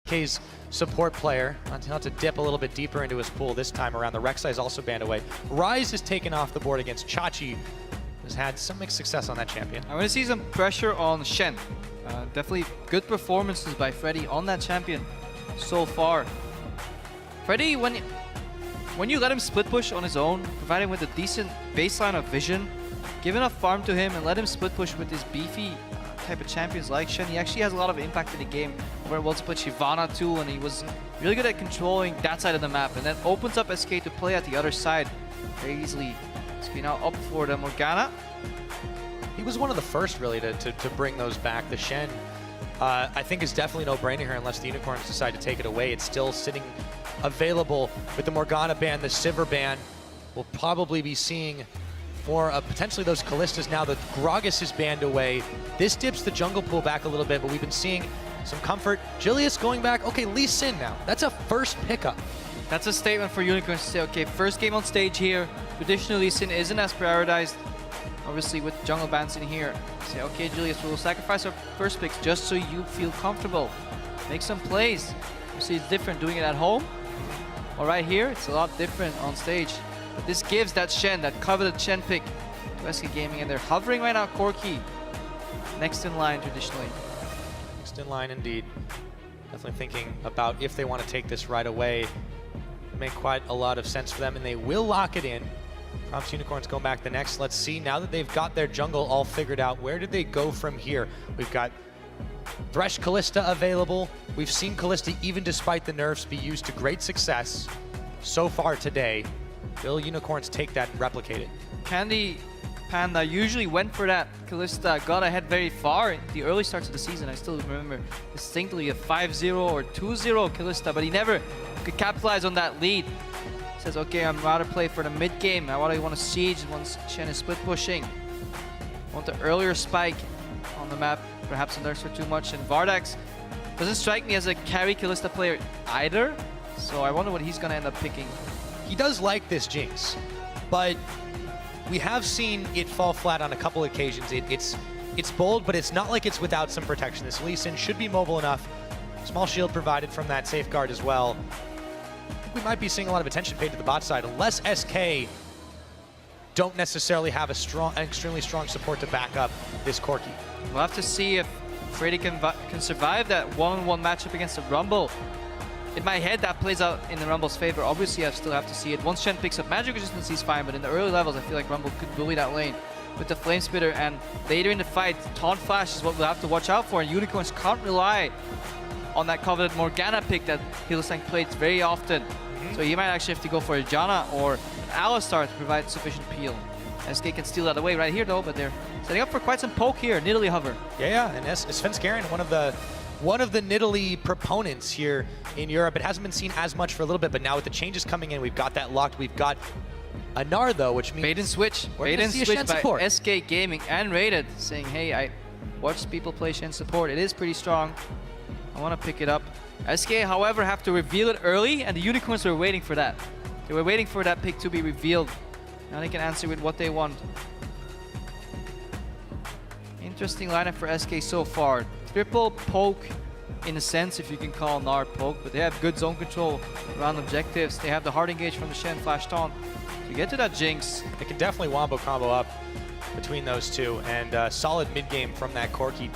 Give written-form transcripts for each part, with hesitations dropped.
SK's support player. Not to dip a little bit deeper into his pool this time around. The Rek'Sai is also banned away. Ryze is taken off the board against Chachi, who's had some mixed success on that champion. I want to see some pressure on Shen. Definitely good performances by Freddy on that champion so far. Freddy, when you let him split push on his own, provide him with a decent baseline of vision, give enough farm to him and let him split push with his beefy type of champions like Shen, he actually has a lot of impact in the game. Where able to play Shyvana too, and he was really good at controlling that side of the map, and then opens up SK to play at the other side very easily. SK now up for the Morgana. He was one of the first really to bring those back. The Shen, I think, is definitely no-brainer here unless the Unicorns decide to take it away. It's still sitting available with the Morgana ban, the Sivir ban. We'll probably be seeing more potentially those Kallistas now that Gragas is banned away. This dips the jungle pool back a little bit, but we've been seeing some comfort. Julius going back. Okay, Lee Sin now. That's a first pickup. That's a statement for Unicorns to say, okay, first game on stage here. Traditionally, Lee Sin isn't as prioritized. Obviously, with jungle bans in here, say, okay, Julius, we'll sacrifice our first picks just so you feel comfortable. Make some plays. You see, it's different doing it at home. Or right here, it's a lot different on stage. But this gives that Shen, that coveted Shen pick to SK Gaming, and they're hovering right now, Corki. Next in line, traditionally. Next in line, indeed. Definitely thinking about if they want to take this right away. Make quite a lot of sense for them, and they will lock it in. Prompts Unicorns going back the next. Let's see, now that they've got their jungle all figured out, where did they go from here? We've got Thresh Kalista available. We've seen Kalista, even despite the nerfs, be used to great success so far today. Will Unicorns take that and replicate it? Candy Panda usually went for that. Kalista got ahead very far in the early starts of the season. I still remember distinctly a 5-0 or 2-0 Kalista, but he never could capitalize on that lead. Says, okay, I'm rather play for the mid game. I want to siege once Shen is split pushing. Want the earlier spike on the map. Perhaps the nerfs are too much. And Vardax doesn't strike me as a carry Kalista player either. So I wonder what he's going to end up picking. He does like this Jinx, but we have seen it fall flat on a couple occasions. It's bold, but it's not like it's without some protection. This Lee Sin should be mobile enough. Small shield provided from that safeguard as well. I think we might be seeing a lot of attention paid to the bot side, unless SK don't necessarily have an extremely strong support to back up this Corki. We'll have to see if Freddy can survive that one-on-one matchup against the Rumble. In my head, that plays out in the Rumble's favor. Obviously, I still have to see it. Once Shen picks up magic resistance, he's fine, but in the early levels, I feel like Rumble could bully that lane with the Flame Spitter, and later in the fight, Taunt Flash is what we'll have to watch out for, and Unicorns can't rely on that coveted Morgana pick that Hylissang plays very often. So he might actually have to go for a Janna or an Alistar to provide sufficient peel. SK can steal that away right here though, but they're setting up for quite some poke here. Nidalee hover. Yeah, and Svenskeren, one of the Nidalee proponents here in Europe. It hasn't been seen as much for a little bit, but now with the changes coming in, we've got that locked. We've got a Gnar though, which means bait and switch. Bait and switch by SK Gaming and Rated, saying, hey, I watched people play Shen support. It is pretty strong. I want to pick it up. SK, however, have to reveal it early, and the Unicorns were waiting for that. They were waiting for that pick to be revealed. Now they can answer with what they want. Interesting lineup for SK so far. Triple poke, in a sense, if you can call Gnar poke, but they have good zone control around objectives. They have the hard engage from the Shen Flash Taunt to get to that Jinx. They can definitely wombo combo up between those two, and solid mid game from that Corki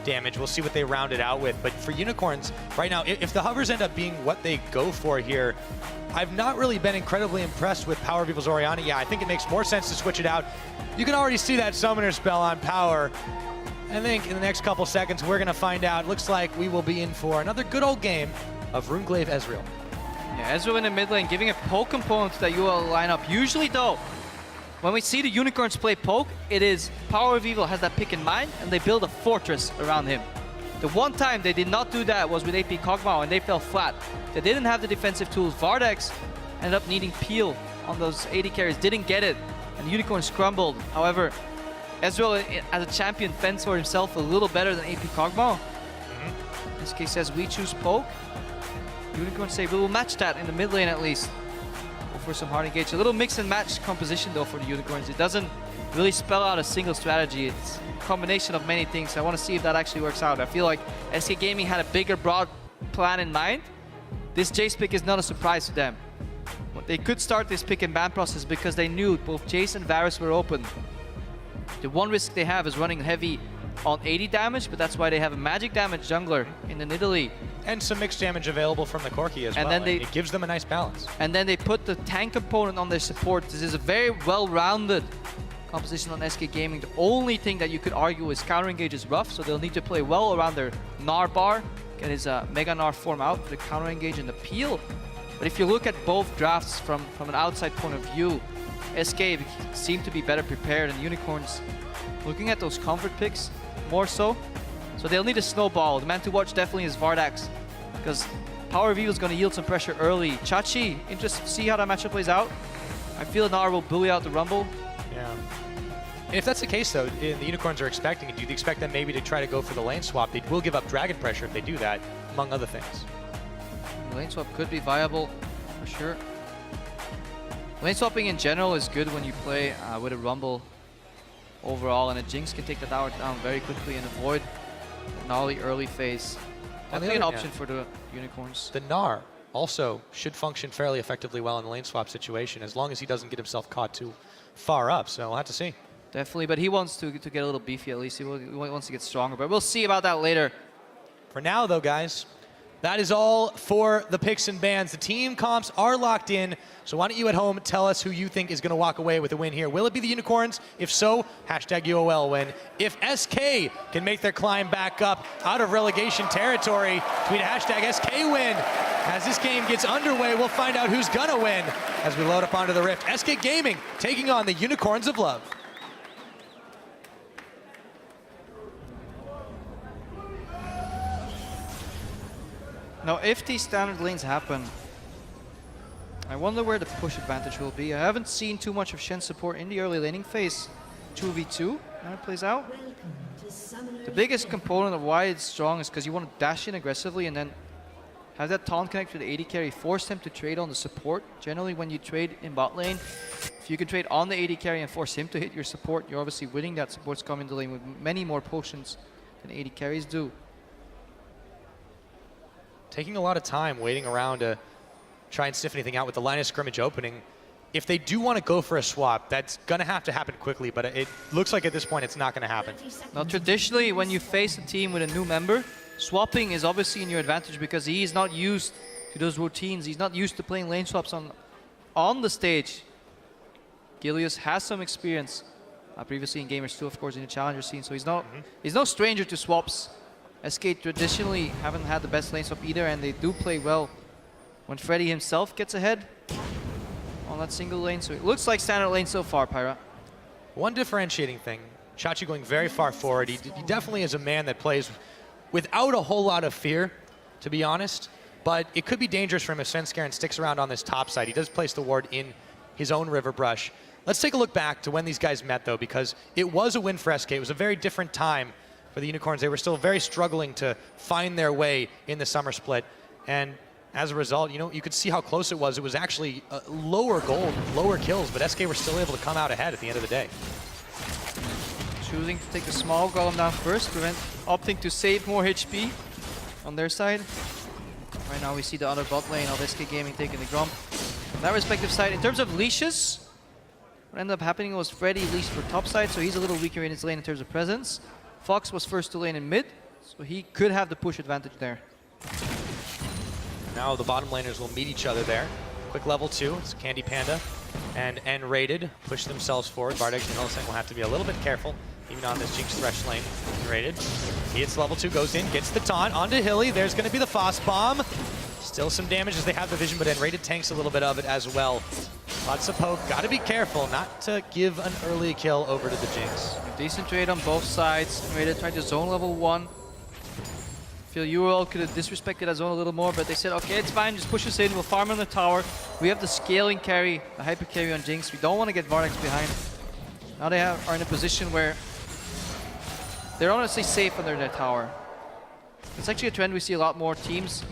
damage. We'll see what they round it out with. But for Unicorns, right now, if the hovers end up being what they go for here, I've not really been incredibly impressed with Power of Evil's Orianna. Yeah, I think it makes more sense to switch it out. You can already see that summoner spell on Power. I think in the next couple seconds, we're going to find out. Looks like we will be in for another good old game of Runeglaive Ezreal. Yeah, Ezreal in the mid lane, giving a poke component to that UOL lineup. Usually, though, when we see the Unicorns play poke, it is Power of Evil has that pick in mind, and they build a fortress around him. The one time they did not do that was with AP Kog'Maw, and they fell flat. They didn't have the defensive tools. Vardax ended up needing peel on those AD carries, didn't get it, and Unicorns crumbled. However, Ezreal as a champion fends for himself a little better than AP Kog'Maw. SK says we choose poke. Unicorns say we will match that in the mid lane at least. For some hard engage. A little mix and match composition though for the Unicorns. It doesn't really spell out a single strategy. It's a combination of many things. I want to see if that actually works out. I feel like SK Gaming had a bigger, broad plan in mind, this Jace pick is not a surprise to them. They could start this pick and ban process because they knew both Jace and Varus were open. The one risk they have is running heavy on 80 damage, but that's why they have a magic damage jungler in the Nidalee. And some mixed damage available from the Corki as well. Then It gives them a nice balance. And then they put the tank component on their support. This is a very well-rounded composition on SK Gaming. The only thing that you could argue is counter engage is rough, so they'll need to play well around their Gnar bar, get his Mega Gnar form out for the counter engage and the peel. But if you look at both drafts from an outside point of view, SK seem to be better prepared, and Unicorns looking at those comfort picks more so. So they'll need a snowball. The man to watch definitely is Vardax, because Power of Evil is going to yield some pressure early. Chachi, interested to see how that matchup plays out. I feel Gnar will bully out the Rumble. Yeah. And if that's the case, though, and the Unicorns are expecting it, do you expect them maybe to try to go for the lane swap? They will give up Dragon Pressure if they do that, among other things. Lane swap could be viable, for sure. Lane swapping in general is good when you play with a Rumble overall, and a Jinx can take the tower down very quickly and avoid a gnarly early phase. Definitely an option for the Unicorns. The Gnar also should function fairly effectively well in the lane swap situation, as long as he doesn't get himself caught too far up, so we'll have to see. Definitely, but he wants to get a little beefy at least. He wants to get stronger, but we'll see about that later. For now, though, guys, that is all for the picks and bans. The team comps are locked in, so why don't you at home tell us who you think is going to walk away with a win here. Will it be the Unicorns? If so, hashtag UOL win. If SK can make their climb back up out of relegation territory, tweet a hashtag SK win. As this game gets underway, we'll find out who's going to win as we load up onto the Rift. SK Gaming taking on the Unicorns of Love. Now, if these standard lanes happen, I wonder where the push advantage will be. I haven't seen too much of Shen's support in the early laning phase. 2v2, how it plays out. The biggest component of why it's strong is because you want to dash in aggressively and then have that taunt connect to the AD carry, force him to trade on the support. Generally, when you trade in bot lane, if you can trade on the AD carry and force him to hit your support, you're obviously winning that support's coming to lane with many more potions than AD carries do. Taking a lot of time waiting around to try and sniff anything out with the line of scrimmage opening. If they do want to go for a swap, that's going to have to happen quickly, but it looks like at this point it's not going to happen. Now, traditionally, when you face a team with a new member, swapping is obviously in your advantage because he is not used to those routines. He's not used to playing lane swaps on the stage. Gilius has some experience previously in Gamers 2, of course, in the Challenger scene, so he's no stranger to swaps. SK traditionally haven't had the best lane swap either, and they do play well when Freddy himself gets ahead on that single lane. So it looks like standard lane so far, Pyra. One differentiating thing, Chachi going very far forward. He definitely is a man that plays without a whole lot of fear, to be honest, but it could be dangerous for him if Svenskeren sticks around on this top side. He does place the ward in his own river brush. Let's take a look back to when these guys met, though, because it was a win for SK. It was a very different time for the Unicorns. They were still very struggling to find their way in the summer split. And as a result, you could see how close it was. It was actually lower gold, lower kills, but SK were still able to come out ahead at the end of the day. Choosing to take the small golem down first, opting to save more HP on their side. Right now we see the other bot lane of SK Gaming taking the Grump. On that respective side, in terms of leashes, what ended up happening was Freddy leashed for top side, so he's a little weaker in his lane in terms of presence. Fox was first to lane in mid, so he could have the push advantage there. Now the bottom laners will meet each other there. Quick level 2, it's Candy Panda and N-Rated push themselves forward. Bardex and Hellsang will have to be a little bit careful, even on this Jinx Thresh lane. N-Rated, he hits level 2, goes in, gets the taunt, onto Hilly, there's going to be the Frost Bomb. Still some damage as they have the vision, but N-Rated tanks a little bit of it as well. Lots of poke, gotta be careful not to give an early kill over to the Jinx. Decent trade on both sides. N-Rated tried to zone level 1. Feel UOL could have disrespected that zone a little more, but they said, okay, it's fine, just push us in, we'll farm on the tower. We have the scaling carry, the hyper carry on Jinx. We don't want to get Vardex behind. Now they are in a position where they're honestly safe under their tower. It's actually a trend we see a lot more teams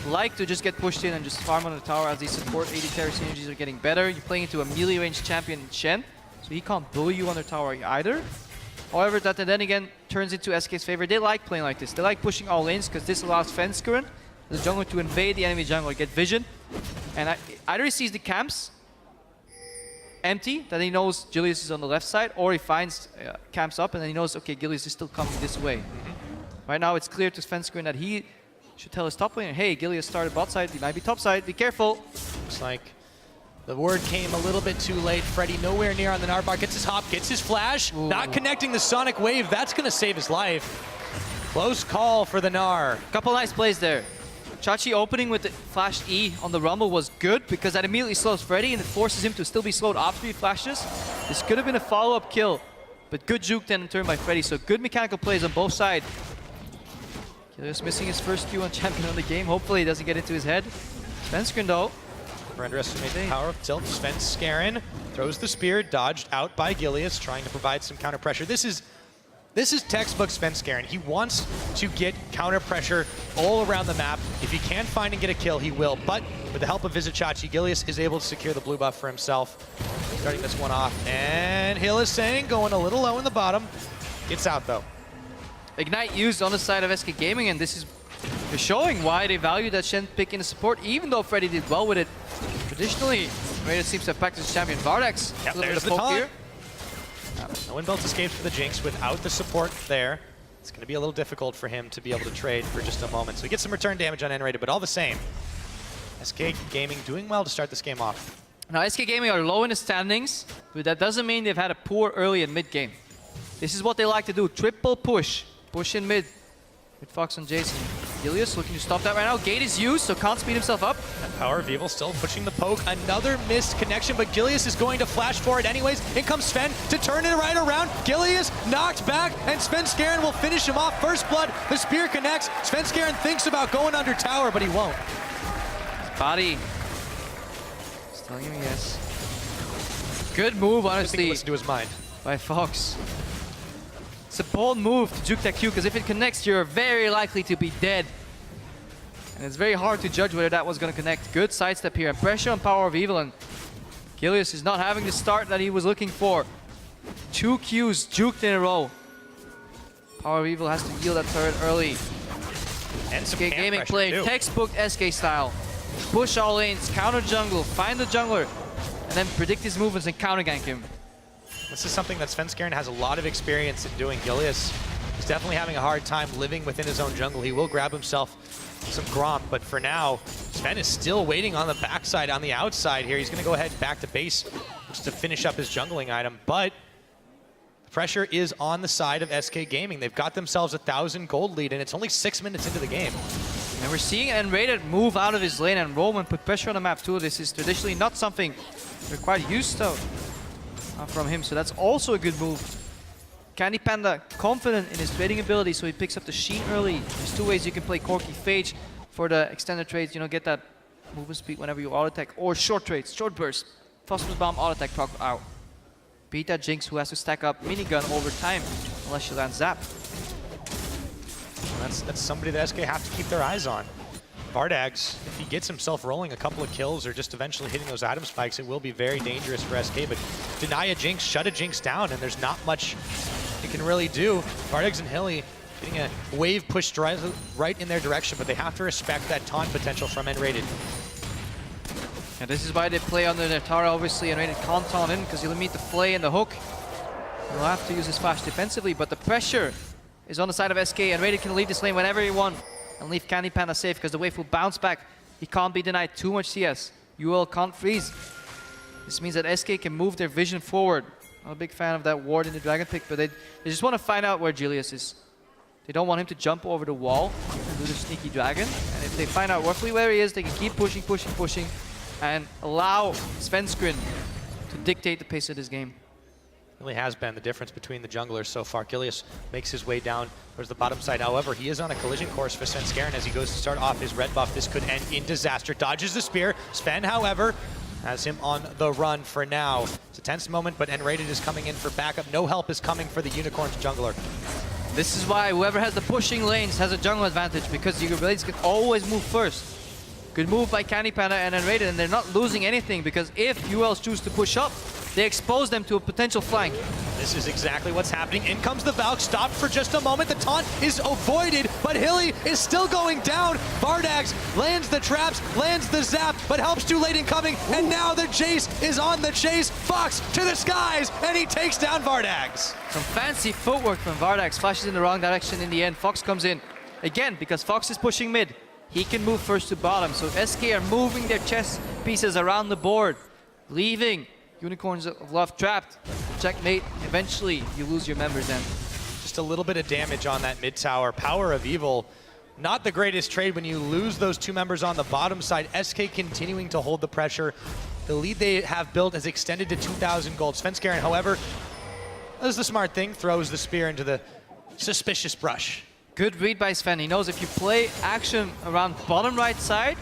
like to just get pushed in and just farm on the tower as these support AD carry synergies are getting better. You're playing into a melee range champion, Shen, so he can't bully you on their tower either. However, that then again turns into SK's favor. They like playing like this. They like pushing all lanes because this allows Fenskuren, the jungler, to invade the enemy jungler, get vision. And either he sees the camps empty, that he knows Julius is on the left side, or he finds camps up and then he knows, okay, Julius is still coming this way. Right now it's clear to Fenskuren that he should tell his top laner, hey, Julius started bot side, he might be top side, be careful. Looks like the word came a little bit too late. Freddy nowhere near on the Nardbar, gets his hop, gets his flash, not connecting the Sonic Wave. That's gonna save his life. Close call for the Gnar. Couple nice plays there. Chachi opening with the flash E on the Rumble was good because that immediately slows Freddy and it forces him to still be slowed after he flashes. This could have been a follow-up kill, but good juke then in turn by Freddy. So good mechanical plays on both sides. Killer's missing his first Q on champion of the game. Hopefully he doesn't get into his head. Svenskeren though. Underestimate the power of tilt. Svenskeren throws the spear, dodged out by Gilius, trying to provide some counter pressure. This is textbook Svenskeren. He wants to get counter pressure all around the map. If he can find and get a kill, he will. But with the help of Vizicachi, Gilius is able to secure the blue buff for himself. Starting this one off. And Hylissang going a little low in the bottom. Gets out though. Ignite used on the side of SK Gaming, and this is showing why they value that Shen pick in the support, even though Freddy did well with it. Traditionally, Raider seems to have practiced champion Vardax. Yep, there's the taunt. No one built escapes for the Jinx without the support there. It's going to be a little difficult for him to be able to trade for just a moment. So he gets some return damage on N-Rated, but all the same, SK Gaming doing well to start this game off. Now SK Gaming are low in the standings, but that doesn't mean they've had a poor early and mid game. This is what they like to do, triple push. Push in mid with Fox and Jason. Gilius looking to stop that right now. Gate is used, so can't speed himself up. And Power of Evil still pushing the poke. Another missed connection, but Gilius is going to flash for it anyways. In comes Sven to turn it right around. Gilius knocked back, and Svenskeren will finish him off. First blood, the spear connects. Svenskeren thinks about going under tower, but he won't. Body. He's telling him yes. Good move, honestly. Listen to his mind. By Fox. It's a bold move to juke that Q, because if it connects, you're very likely to be dead. And it's very hard to judge whether that was going to connect. Good sidestep here, and pressure on Power of Evil, and Gilius is not having the start that he was looking for. 2 Qs juked in a row. Power of Evil has to yield that turret early. And some SK Gaming play textbook SK style. Push all lanes, counter jungle, find the jungler, and then predict his movements and counter gank him. This is something that Svenskeren has a lot of experience in doing. Gilius is definitely having a hard time living within his own jungle. He will grab himself some Gromp, but for now, Sven is still waiting on the backside, on the outside here. He's going to go ahead back to base just to finish up his jungling item, but the pressure is on the side of SK Gaming. They've got themselves a 1,000 gold lead, and it's only 6 minutes into the game. And we're seeing N-Rated move out of his lane and roam and put pressure on the map too. This is traditionally not something we're quite used to from him, so that's also a good move. Candy Panda confident in his trading ability, so he picks up the Sheen early. There's 2 ways you can play Corki Phage for the extended trades, you know, get that movement speed whenever you auto attack, or short trades, short burst. Phosphorus Bomb auto attack proc out. Beat that Jinx, who has to stack up minigun over time unless you land Zap. That's somebody that SK have to keep their eyes on. Vardags, if he gets himself rolling a couple of kills or just eventually hitting those item spikes, it will be very dangerous for SK, but deny a Jinx, shut a Jinx down, and there's not much he can really do. Vardags and Hilly getting a wave pushed right in their direction, but they have to respect that taunt potential from N-Rated. And this is why they play under their Tara, obviously. N-Rated can't taunt in because he'll meet the flay and the hook. He'll have to use his flash defensively, but the pressure is on the side of SK. N-Rated can leave this lane whenever he wants and leave Candy Panda safe because the wave will bounce back. He can't be denied too much CS. UOL can't freeze. This means that SK can move their vision forward. I'm a big fan of that ward in the Dragon Pick, but they just want to find out where Julius is. They don't want him to jump over the wall and do the sneaky dragon. And if they find out roughly where he is, they can keep pushing, pushing, pushing, and allow Svenskeren to dictate the pace of this game. Really has been the difference between the junglers so far. Gilius makes his way down towards the bottom side. However, he is on a collision course for Svenskeren as he goes to start off his red buff. This could end in disaster. Dodges the spear. Sven, however, has him on the run for now. It's a tense moment, but N-Rated is coming in for backup. No help is coming for the Unicorn's jungler. This is why whoever has the pushing lanes has a jungle advantage, because your blades can always move first. Good move by Candy Panda and N-Rated, and they're not losing anything, because if UOL choose to push up, they expose them to a potential flank. This is exactly what's happening. In comes the Valk, stopped for just a moment. The taunt is avoided, but Hilly is still going down. Vardags lands the traps, lands the zap, but helps too late in coming. And now the Jace is on the chase. Fox to the skies, and he takes down Vardags. Some fancy footwork from Vardags, flashes in the wrong direction in the end. Fox comes in. Again, because Fox is pushing mid, he can move first to bottom. So SK are moving their chess pieces around the board, leaving Unicorns of Love trapped. Checkmate. Eventually, you lose your members then. Just a little bit of damage on that mid tower. Power of Evil, not the greatest trade when you lose those 2 members on the bottom side. SK continuing to hold the pressure. The lead they have built has extended to 2,000 gold. Svenskeren, however, does the smart thing, throws the spear into the suspicious brush. Good read by Sven. He knows if you play action around bottom right side,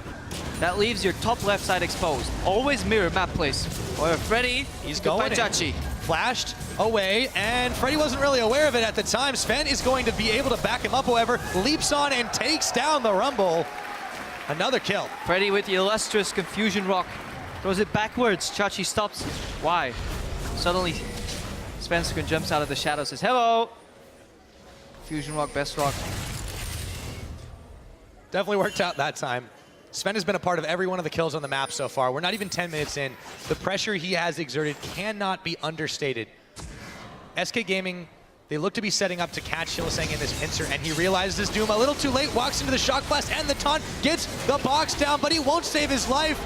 that leaves your top left side exposed. Always mirror map place. Or Freddy, he's going in. Chachi. Flashed away, and Freddy wasn't really aware of it at the time. Sven is going to be able to back him up, however, leaps on and takes down the Rumble. Another kill. Freddy with the illustrious Confusion Rock. Throws it backwards. Chachi stops. Why? Suddenly, Svenskeren jumps out of the shadows, says, hello. Fusion Rock, best rock. Definitely worked out that time. Sven has been a part of every one of the kills on the map so far. We're not even 10 minutes in. The pressure he has exerted cannot be understated. SK Gaming, they look to be setting up to catch Hylissang in this pincer, and he realizes his doom a little too late, walks into the shock blast, and the taunt gets the box down, but he won't save his life.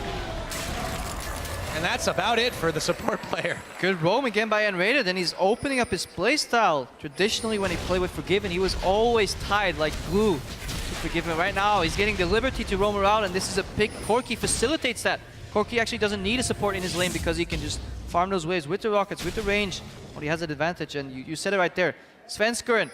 And that's about it for the support player. Good roam again by Unrated, and he's opening up his playstyle. Traditionally, when he played with Forgiven, he was always tied like glue to Forgiven. Right now, he's getting the liberty to roam around, and this is a pick. Corki facilitates that. Corki actually doesn't need a support in his lane because he can just farm those waves with the rockets, with the range. Well, he has an advantage, and you said it right there. Svenskeren,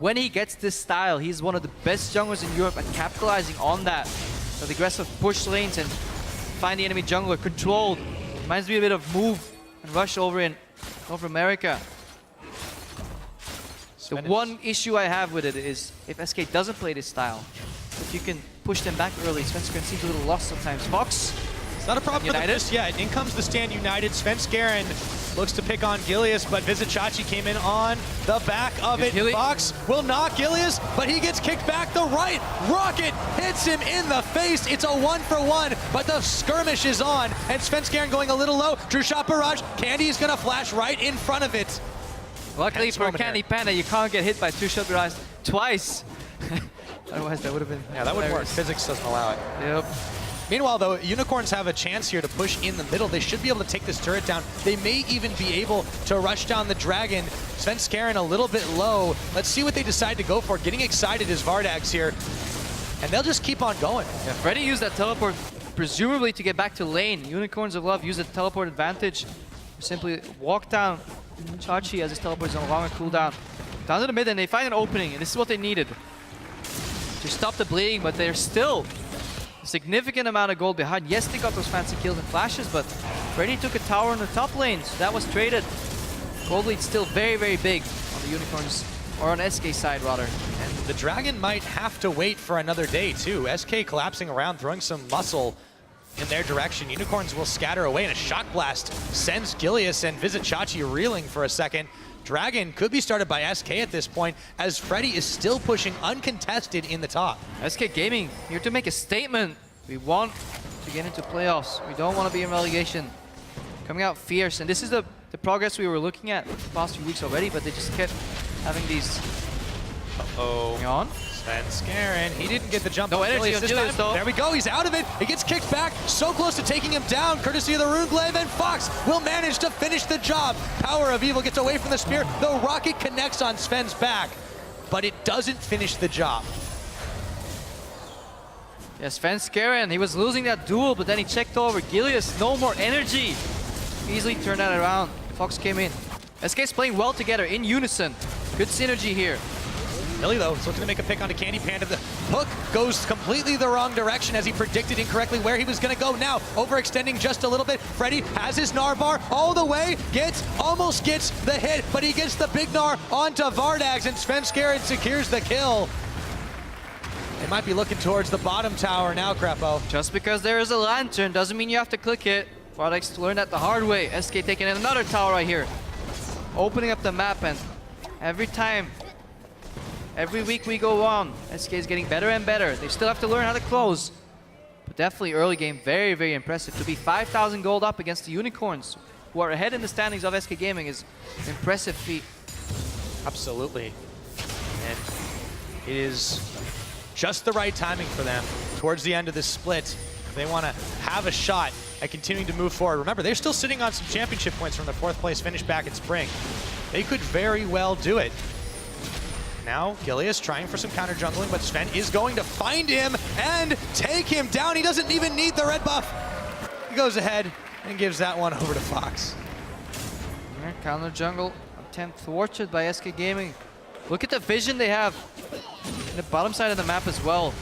when he gets this style, he's one of the best junglers in Europe at capitalizing on that. So the aggressive push lanes and find the enemy jungler controlled. Reminds me a bit of Move and Rush over in North America. The one issue I have with it is if SK doesn't play this style, if you can push them back early, Svenskeren seems a little lost sometimes. Fox? It's not a problem for them just yet. In comes the stand United. Svenskeren looks to pick on Gilius, but Vizicachi came in on the back of it. Fox will knock Gilius, but he gets kicked back. The right rocket hits him in the face. It's a 1-for-1, but the skirmish is on, and Svenskeren going a little low. True shot barrage. Candy is gonna flash right in front of it. Luckily for Candy Panda, you can't get hit by two-shot barrage twice. Otherwise, that would have been that wouldn't work. Physics doesn't allow it. Yep. Meanwhile, though, Unicorns have a chance here to push in the middle. They should be able to take this turret down. They may even be able to rush down the Dragon. Svenskeren a little bit low. Let's see what they decide to go for. Getting excited is Vardags here, and they'll just keep on going. Yeah, Freddy used that teleport, presumably to get back to lane. Unicorns of Love use the teleport advantage. Simply walk down Chachi as his teleport is on a longer cooldown. Down to the mid, and they find an opening, and this is what they needed to stop the bleeding, but they're still a significant amount of gold behind. Yes, they got those fancy kills and flashes, but Freddy took a tower in the top lane, so that was traded. Gold lead's still very, very big on the Unicorns, or on SK side rather. And the Dragon might have to wait for another day too. SK collapsing around, throwing some muscle in their direction. Unicorns will scatter away, and a shock blast sends Gilius and Vizicachi reeling for a second. Dragon could be started by SK at this point, as Freddy is still pushing uncontested in the top. SK Gaming here to make a statement. We want to get into playoffs. We don't want to be in relegation. Coming out fierce, and this is the progress we were looking at the past few weeks already, but they just kept having these. Going on. Svenskeren, he didn't get the jump. No energy on Gilius though. There we go, he's out of it. He gets kicked back, so close to taking him down, courtesy of the Runeglaive, and Fox will manage to finish the job. Power of Evil gets away from the spear. The rocket connects on Sven's back, but it doesn't finish the job. Yes, Svenskeren, he was losing that duel, but then he checked over. Gilius, no more energy. Easily turned that around. Fox came in. SK's playing well together, in unison. Good synergy here. Millie, though, is looking to make a pick onto Candy Panda. The hook goes completely the wrong direction as he predicted incorrectly where he was going to go. Now, overextending just a little bit. Freddy has his Gnar bar all the way, almost gets the hit, but he gets the big Gnar onto Vardags, and Svenskeren secures the kill. They might be looking towards the bottom tower now, Crepo. Just because there is a lantern doesn't mean you have to click it. Vardex learned that the hard way. SK taking another tower right here. Opening up the map, and every week we go on, SK is getting better and better. They still have to learn how to close. But definitely early game, very, very impressive. To be 5,000 gold up against the Unicorns, who are ahead in the standings of SK Gaming, is an impressive feat. Absolutely. And it is just the right timing for them towards the end of this split. If they want to have a shot at continuing to move forward. Remember, they're still sitting on some championship points from the 4th place finish back in spring. They could very well do it. Now, Gilius trying for some counter jungling, but Sven is going to find him and take him down. He doesn't even need the red buff. He goes ahead and gives that one over to Fox. Yeah, counter jungle attempt thwarted by SK Gaming. Look at the vision they have in the bottom side of the map as well.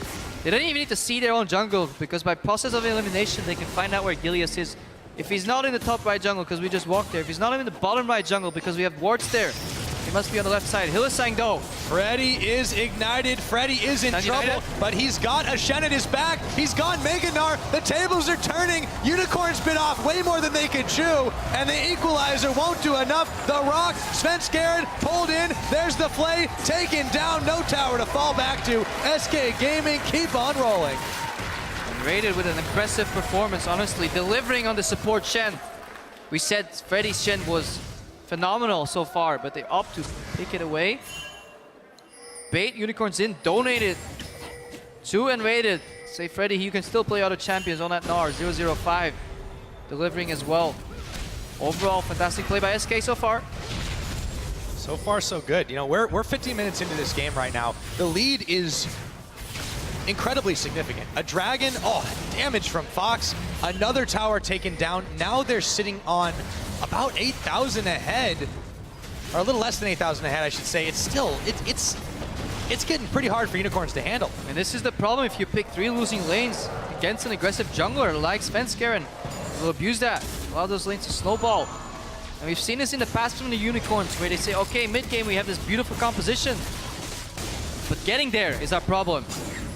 They don't even need to see their own jungle, because by process of elimination they can find out where Gilius is. If he's not in the top right jungle because we just walked there, if he's not in the bottom right jungle because we have wards there, he must be on the left side. Hylissang though. Freddy is ignited. Freddy is in trouble, but he's got a Shen at his back. He's gone Mega Gnar. The tables are turning. Unicorns bit off way more than they could chew, and the equalizer won't do enough. The rock, Sven scared, pulled in. There's the flay, taken down. No tower to fall back to. SK Gaming keep on rolling. And rated with an impressive performance, honestly, delivering on the support Shen. We said Freddy's Shen was phenomenal so far, but they opt to take it away. Bait Unicorns in, donated to and rated. Say Freddy, you can still play other champions on that Gnar. 005 delivering as well. Overall, fantastic play by SK so far. So far, so good. You know, we're 15 minutes into this game right now. The lead is incredibly significant. A dragon, damage from Fox. Another tower taken down. Now they're sitting on about 8,000 ahead, or a little less than 8,000 ahead, I should say. It's still, it's getting pretty hard for Unicorns to handle. And this is the problem if you pick 3 losing lanes against an aggressive jungler like Svenskeren. Will abuse that, allow those lanes to snowball. And we've seen this in the past from the Unicorns, where they say, okay, mid-game we have this beautiful composition, but getting there is our problem.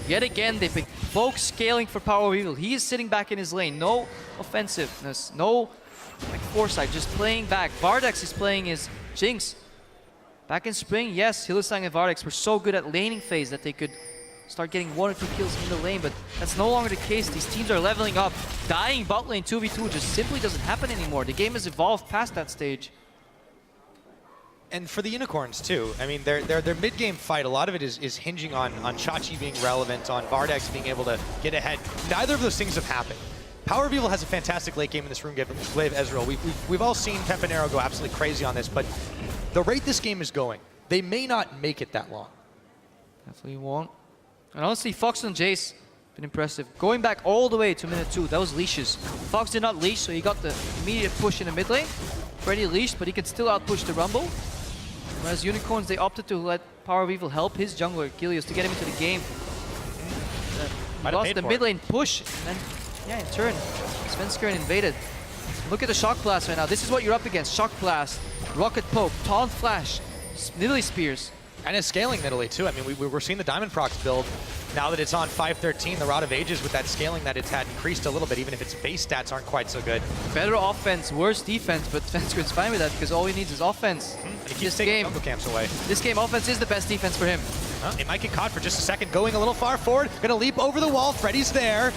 Yet again, they pick Poke scaling for Power of Evil. He is sitting back in his lane, no offensiveness, no like foresight, just playing back. Vardex is playing his Jinx. Back in spring, yes, Hylissang and Vardex were so good at laning phase that they could start getting 1 or 2 kills in the lane, but that's no longer the case. These teams are leveling up. Dying bot lane 2v2 just simply doesn't happen anymore. The game has evolved past that stage. And for the Unicorns too, I mean, their mid-game fight, a lot of it is hinging on Chachi being relevant, on Vardex being able to get ahead. Neither of those things have happened. Power of Evil has a fantastic late game in this room, Glaive Ezreal. We've all seen Pempanero go absolutely crazy on this, but the rate this game is going, they may not make it that long. Definitely won't. And honestly, Fox and Jace, been impressive. Going back all the way to minute 2, that was leashes. Fox did not leash, so he got the immediate push in the mid lane. Freddy leashed, but he can still outpush the Rumble. Whereas Unicorns, they opted to let Power of Evil help his jungler, Gilius, to get him into the game. He lost the mid lane push, and then, yeah, in turn, Svenskeren invaded. Look at the Shock Blast right now. This is what you're up against. Shock Blast, Rocket Poke, Taunt Flash, Nidalee Spears. And it's scaling Nidalee too. I mean, we're seeing the Diamond Procs build. Now that it's on 513, the Rod of Ages, with that scaling that it's had increased a little bit, even if its base stats aren't quite so good. Better offense, worse defense, but Svenskeren's fine with that because all he needs is offense. And he keeps taking jungle camps away. This game, offense is the best defense for him. He might get caught for just a second, going a little far forward. Gonna leap over the wall. Freddy's there.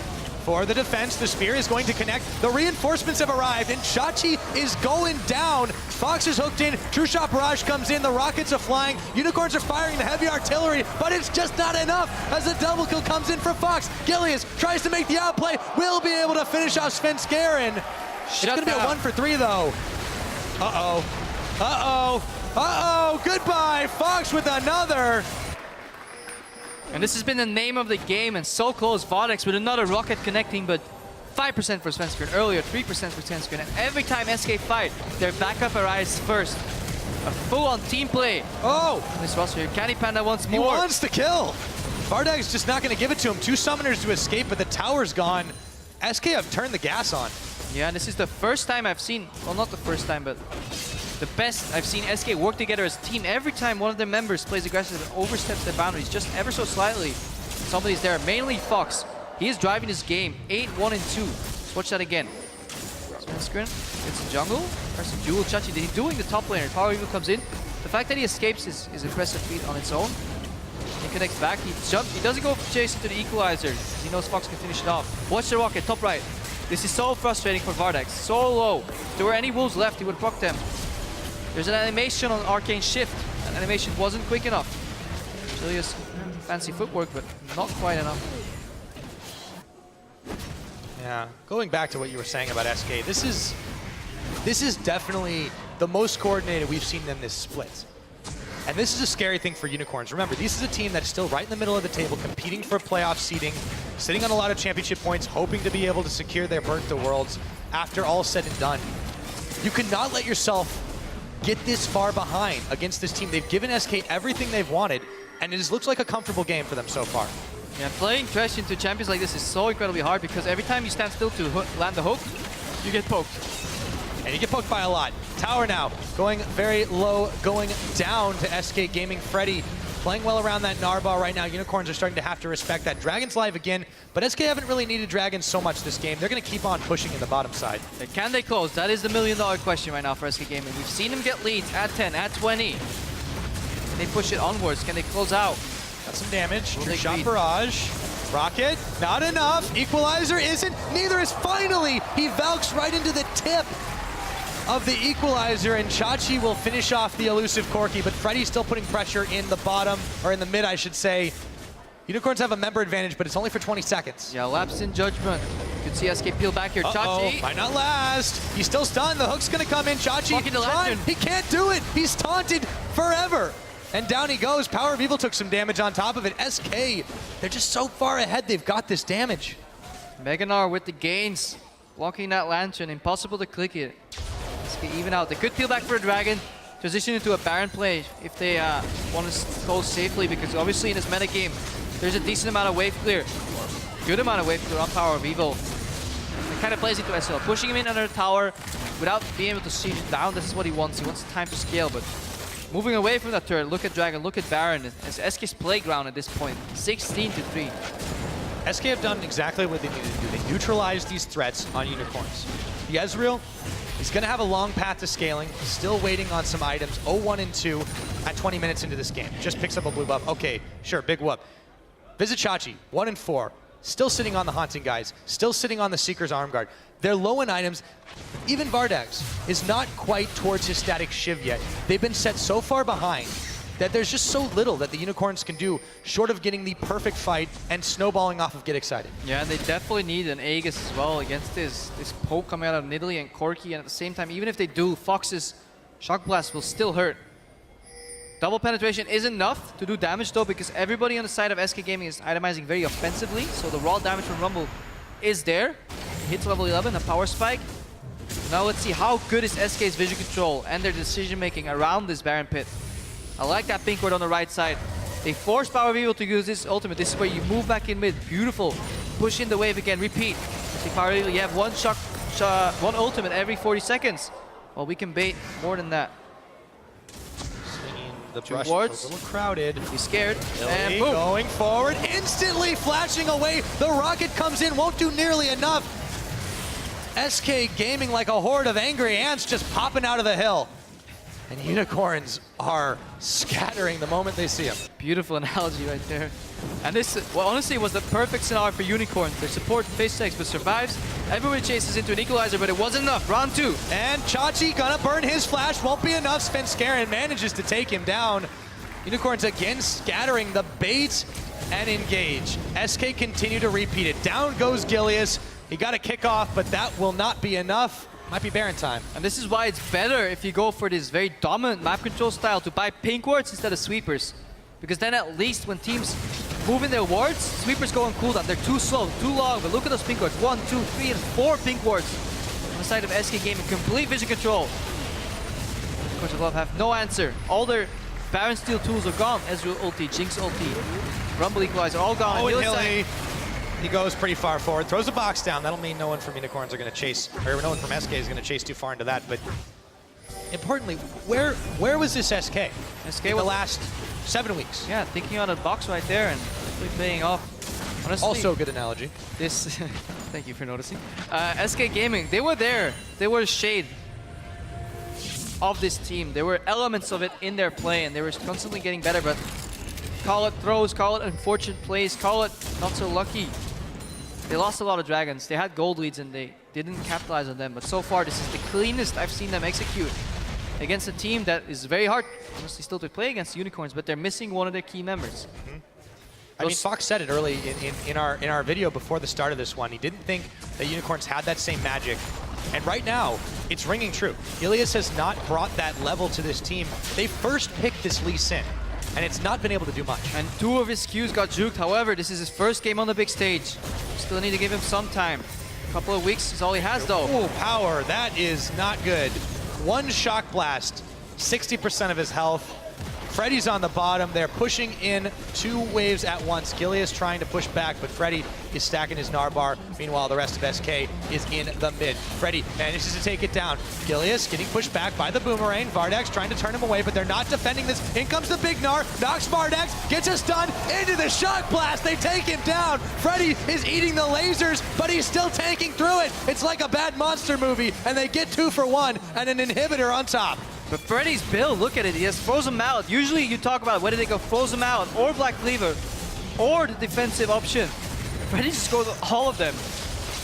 For the defense, the spear is going to connect. The reinforcements have arrived, and Chachi is going down. Fox is hooked in. True Shot Barrage comes in. The rockets are flying. Unicorns are firing the heavy artillery, but it's just not enough as the double kill comes in for Fox. Gilius tries to make the outplay. Will be able to finish off Svenskeren. It's going to be a 1 for 3, though. Uh-oh. Uh-oh. Uh-oh. Goodbye. Fox with another. And this has been the name of the game, and so close. Vardex with another rocket connecting, but 5% for Svenskeren earlier, 3% for Svenskeren. And every time SK fight, their backup arrives first. A full-on team play. Oh! This roster here. Candy Panda wants more. He wants to kill. Vardex just not going to give it to him. 2 summoners to escape, but the tower's gone. SK have turned the gas on. Yeah, and this is the first time I've seen, well, not the first time, but the best I've seen SK work together as a team. Every time one of their members plays aggressive and oversteps their boundaries just ever so slightly, somebody's there, mainly Fox. He is driving this game, 8-1-2. Let's watch that again. Screen. It's in jungle. There's some dual Chachi. He's doing the top laner. Power Eagle comes in. The fact that he escapes is impressive feat on its own. He connects back. He jumps. He doesn't go chasing to the equalizer. He knows Fox can finish it off. Watch the rocket, top right. This is so frustrating for Vardax. So low. If there were any wolves left, he would proc them. There's an animation on Arcane Shift. That animation wasn't quick enough. Julius, fancy footwork, but not quite enough. Yeah, going back to what you were saying about SK, this is definitely the most coordinated we've seen them this split. And this is a scary thing for Unicorns. Remember, this is a team that's still right in the middle of the table, competing for playoff seeding, sitting on a lot of championship points, hoping to be able to secure their berth to Worlds after all said and done. You cannot let yourself get this far behind against this team. They've given SK everything they've wanted, and it looks like a comfortable game for them so far. Yeah, playing Thresh into champions like this is so incredibly hard because every time you stand still to land the hook, you get poked. And you get poked by a lot. Tower now going very low, going down to SK Gaming. Freddy playing well around that Narba right now. Unicorns are starting to have to respect that. Dragon's live again, but SK haven't really needed Dragon so much this game. They're going to keep on pushing in the bottom side. Can they close? That is the million-dollar question right now for SK Gaming. We've seen them get leads at 10, at 20. Can they push it onwards? Can they close out? Got some damage. Will True they shot lead? barrage. Rocket, not enough. Equalizer isn't. Neither is finally. He Valks right into the tip of the equalizer, and Chachi will finish off the elusive Corki, but Freddy's still putting pressure in the bottom, or in the mid, I should say. Unicorns have a member advantage, but it's only for 20 seconds. Yeah, lapse in judgment. You can see SK peel back here. Chachi. Might not last. He's still stunned. The hook's gonna come in. Chachi, Fucking the lantern. he can't do it. He's taunted forever. And down he goes. Power of Evil took some damage on top of it. SK, they're just so far ahead. They've got this damage. Meganar with the gains. Blocking that lantern. Impossible to click it. SK even out. They could peel back for a dragon. Transition into a Baron play if they want to go safely, because obviously in this meta game, there's a decent amount of wave clear. Good amount of wave clear on Power of Evil. It kind of plays into SL. Pushing him in under the tower without being able to siege it down. This is what he wants. He wants time to scale, but moving away from that turret. Look at Dragon, look at Baron. It's SK's playground at this point. 16-3. SK have done exactly what they needed to do. They neutralized these threats on Unicorns. The Ezreal is going to have a long path to scaling. Still waiting on some items. 0-1 and 2 at 20 minutes into this game. Just picks up a blue buff. Okay, sure, big whoop. Visit Chachi, 1 and 4. Still sitting on the Haunting Guys. Still sitting on the Seeker's Arm Guard. They're low in items. Even Vardax is not quite towards his static Shiv yet. They've been set so far behind that there's just so little that the Unicorns can do short of getting the perfect fight and snowballing off of Get Excited. Yeah, they definitely need an Aegis as well against this poke coming out of Nidalee and Corki, and at the same time, even if they do, Fox's Shock Blast will still hurt. Double penetration is enough to do damage though, because everybody on the side of SK Gaming is itemizing very offensively, so the raw damage from Rumble is there. It hits level 11, a power spike. Now let's see how good is SK's vision control and their decision making around this Baron pit. I like that pink ward on the right side. They force Power of Evil to use this ultimate. This is where you move back in mid. Beautiful. Push in the wave again. Repeat. See Power of Evil, you have one ultimate every 40 seconds. Well, we can bait more than that. Swinging the Two brush, wards. a little crowded. He's scared. And Lily boom. going forward, instantly flashing away. The rocket comes in, won't do nearly enough. SK Gaming like a horde of angry ants just popping out of the hill. And Unicorns are scattering the moment they see him. Beautiful analogy right there. And this, well, honestly, was the perfect scenario for Unicorns. Their support face checks, but survives. Everybody chases into an equalizer, but it wasn't enough. Round 2. And Chachi gonna burn his flash, won't be enough. Svenskeren manages to take him down. Unicorns again scattering the bait and engage. SK continue to repeat it. Down goes Gilius. He got a kick off, but that will not be enough. Might be Baron time. And this is why it's better if you go for this very dominant map control style to buy pink wards instead of sweepers. Because then at least when teams move in their wards, sweepers go on cooldown. They're too slow, too long, but look at those pink wards. 1, 2, 3, and 4 pink wards on the side of SK Gaming. Complete vision control. Coach of Love have no answer. All their Baron Steel tools are gone. Ezreal ulti, Jinx ulti, Rumble Equalizer, all gone. Oh, On the and other side, Hilly, he goes pretty far forward, throws a box down. That'll mean no one from Unicorns are going to chase, or no one from SK is going to chase too far into that. But importantly, where was this SK? SK in the was last 7 weeks? yeah, thinking out of the box right there and really paying off. Honestly, Also a good analogy. this, thank you for noticing. SK Gaming, they were there. They were shade of this team. There were elements of it in their play, and they were constantly getting better, but call it throws, call it unfortunate plays, call it not so lucky. They lost a lot of dragons. They had gold leads and they didn't capitalize on them, but so far this is the cleanest I've seen them execute against a team that is very hard, honestly, still to play against Unicorns, but they're missing one of their key members. I mean, Fox said it early in our video before the start of this one. He didn't think that Unicorns had that same magic. And right now, it's ringing true. Ilias has not brought that level to this team. They first picked this Lee Sin, and it's not been able to do much. And 2 of his Qs got juked. However, this is his first game on the big stage. Still need to give him some time. A couple of weeks is all he has, though. Oh, power. That is not good. 1 shock blast, 60% of his health. Freddy's on the bottom. They're pushing in 2 waves at once. Gilius trying to push back, but Freddy is stacking his Narbar. Meanwhile, the rest of SK is in the mid. Freddy manages to take it down. Gilius getting pushed back by the Boomerang. Vardax trying to turn him away, but they're not defending this. In comes the Big Gnar. Knocks Vardax, gets a stun into the shock blast. They take him down. Freddy is eating the lasers, but he's still tanking through it. It's like a bad monster movie, and they get 2 for 1 and an inhibitor on top. But Freddy's build, look at it. He has Frozen Mallet. Usually you talk about whether they go Frozen Mallet or Black Cleaver or the defensive option. Freddy just goes all of them.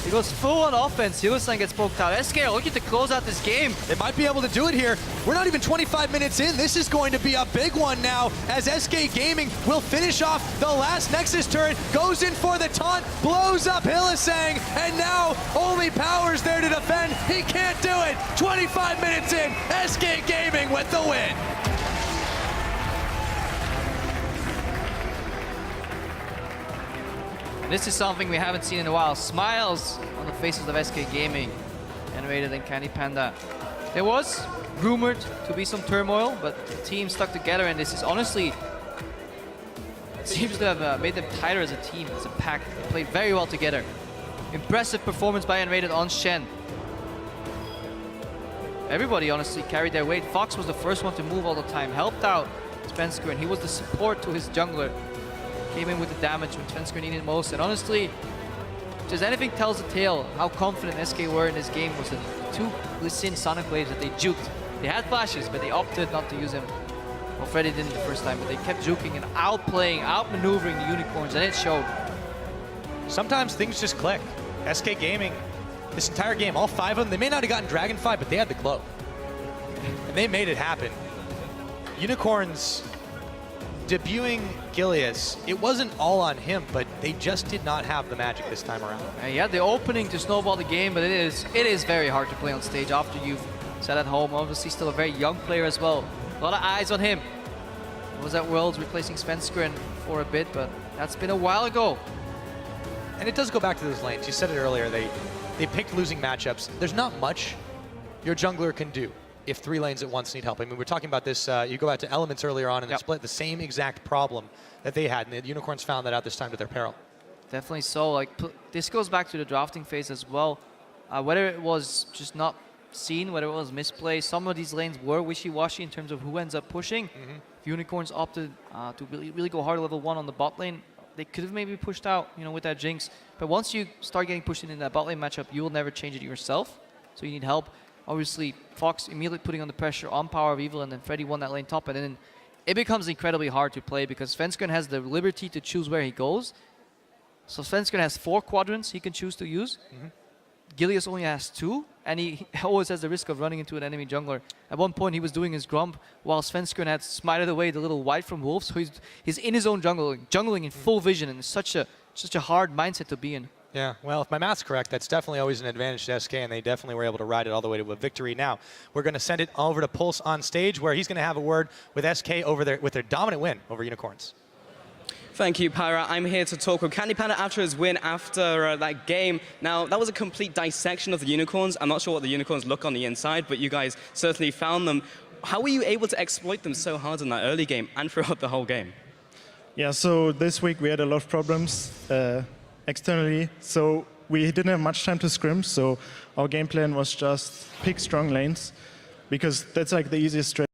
He goes full on offense. Yugoslav gets poked out. SK are looking to close out this game. They might be able to do it here. We're not even 25 minutes in. This is going to be a big one now as SK Gaming will finish off the last Nexus turret, goes in for the taunt, blows up Hillisang, and now only Power's there to defend. He can't do it. 25 minutes in, SK Gaming with the win. This is something we haven't seen in a while. Smiles on the faces of SK Gaming, Animated and Candy Panda. There was rumored to be some turmoil, but the team stuck together, and this is honestly, it seems to have made them tighter as a team, as a pack. They played very well together. Impressive performance by Animated on Shen. Everybody honestly carried their weight. Fox was the first one to move all the time, helped out Spencer, and he was the support to his jungler. Came in with the damage when Svensker needed most, and honestly, if there's anything tells the tale how confident SK were in this game was the 2 Lee Sin Sonic Waves that they juked. They had flashes, but they opted not to use them. Well, Freddy didn't the first time, but they kept juking and outplaying, outmaneuvering the Unicorns, and it showed. Sometimes things just click. SK Gaming, this entire game, all 5 of them, they may not have gotten Dragonfly, but they had the glow. And they made it happen. Unicorns debuting Gilius, it wasn't all on him, but they just did not have the magic this time around. He had the opening to snowball the game, but it is very hard to play on stage after you've sat at home. Obviously still a very young player as well. A lot of eyes on him. He was at Worlds replacing Svenskeren for a bit, but that's been a while ago. And it does go back to those lanes. You said it earlier, they picked losing matchups. There's not much your jungler can do if 3 lanes at once need help. I mean, we're talking about this, you go out to Elements earlier on in the split, the same exact problem that they had, and the Unicorns found that out this time to their peril. Definitely so. Like, this goes back to the drafting phase as well. Whether it was just not seen, whether it was misplay, some of these lanes were wishy-washy in terms of who ends up pushing. If Unicorns opted to really go hard level 1 on the bot lane, they could have maybe pushed out, you know, with that Jinx. But once you start getting pushed in that bot lane matchup, you will never change it yourself. So you need help. Obviously, Fox immediately putting on the pressure on Power of Evil, and then Freddy won that lane top, and then it becomes incredibly hard to play because Svenskeren has the liberty to choose where he goes. So Svenskeren has 4 quadrants he can choose to use. Gilius only has 2, and he always has the risk of running into an enemy jungler. At one point, he was doing his Grump while Svenskeren had smited away the little white from Wolf, so he's in his own jungling in full vision, and it's such a hard mindset to be in. Yeah, well, if my math's correct, that's definitely always an advantage to SK, and they definitely were able to ride it all the way to a victory. Now, we're going to send it over to Pulse on stage, where he's going to have a word with SK with their dominant win over Unicorns. Thank you, Pyra. I'm here to talk with Candy Panda after his win after that game. Now, that was a complete dissection of the Unicorns. I'm not sure what the Unicorns look on the inside, but you guys certainly found them. How were you able to exploit them so hard in that early game and throughout the whole game? Yeah, so this week we had a lot of problems externally, so we didn't have much time to scrim, so our game plan was just pick strong lanes, because that's like the easiest strategy.